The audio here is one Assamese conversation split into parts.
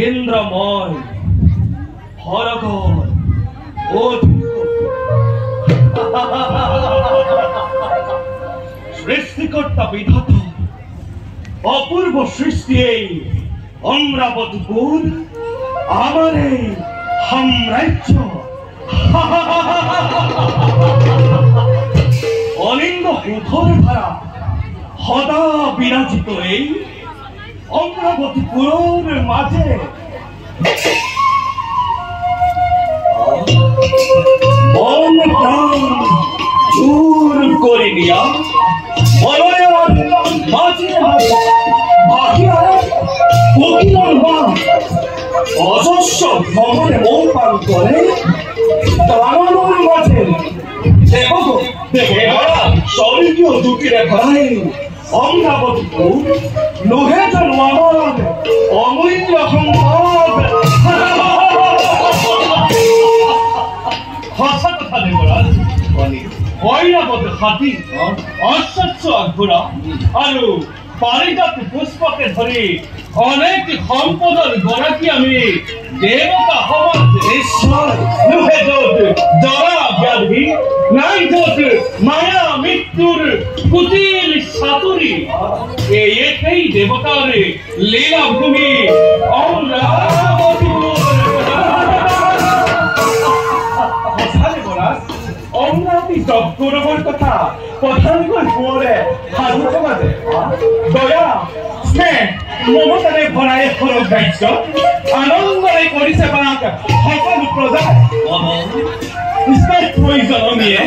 ইন্দ্রময় হরগর ও সৃষ্টিকর্তা বিধাতা অপূর্ব সৃষ্টি এই অমরাবতীপুর আমার এই সাম্রাজ্য অলিঙ্গ সুধরে ভরা সদা বিরাজিত এই অমরাবতীপুরের মাঝে মন প্রাণ চুর করে নিয়া মাঝে অজস্র ভ্রমণে মন পান করে তারানোর মাঝে স্বর্গীয় দুটিরে ভরাই অমরাবতীপুর লোহে যেন আমার অমূল্য সম্পদ। সঁচা কথা দেবরাজ, ঐরাবত হাতী অশ্বচ্ছ ঘোড়া আৰু পাৰিজাত পুষ্পকে ধৰি অনেক সম্পদৰ গৰাকী আমি দেৱতা সমাজ নিশ্চয় লোহে য'ত জৰা ব্যাধি নাই য'ত মায়া মৃত্যুৰ কুটিল চাতুৰি এই একেই দেৱতাৰ লীলা ভূমি অমৰাবতীপুৰ। অমৰাবতী জগগৌৰবৰ কথা কথানকৈ কোঁৱৰে সাধু সমাজে দয়া স্নেহ মমতাৰে ভৰাই সৰগ ৰাজ্য আনন্দৰে কৰিছে বাক সকলো প্ৰজাই জননীয়ে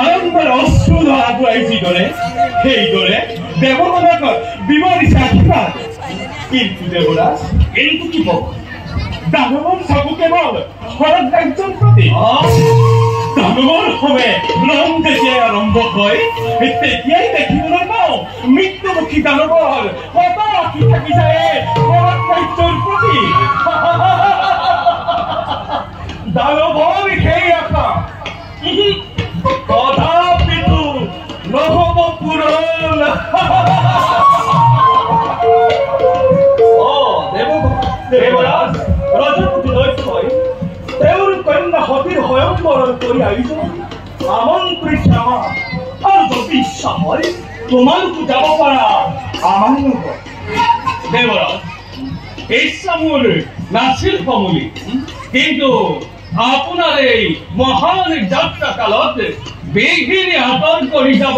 আনন্দৰে অশ্ৰু আগুৱাই যিদৰে সেইদৰে দেৱগণক বিৱৰিছে আশীৰ্বাদ। কিন্তু দেৱৰাজ এইটো কি হব দানৱৰ চকু কেৱল সৰগ ৰাজ্যৰ প্ৰতি দানৱৰ সময়ে ৰং যেতিয়াই আৰম্ভ হয় তেতিয়াই দেখিবলৈ পাওঁ মৃত্যুমুখী দানৱৰ কত আঁকি থাকি যায় সৰগ ৰাজ্যৰ প্ৰতি। দানৱৰ সেই আশা তথাপিতো নহব পূৰণ। দেৱৰাজ ৰজপতি দক্ষই তেওঁৰ কন্যা সতীৰ স্বয়ংবৰণ কৰি আয়োজন আমন্ত্ৰিত আমাক আৰু যদি ইচ্ছা হয় তোমালোকো যাব পাৰা আমাৰ লগত। দেৱৰাজ ইচ্ছা মোৰ নাছিল সমূলি, কিন্তু আপোনাৰ এই মহান যাত্ৰা কালত বিঘিনি আঁতৰ কৰি যাব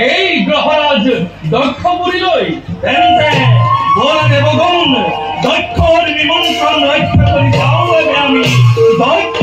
এই গ্ৰহৰাজ দক্ষপুৰীলৈ। তেন্তে বলে দেৱগণ দক্ষৰ নিমন্ত্ৰণ ৰক্ষা কৰি যাওঁ আমি দক্ষ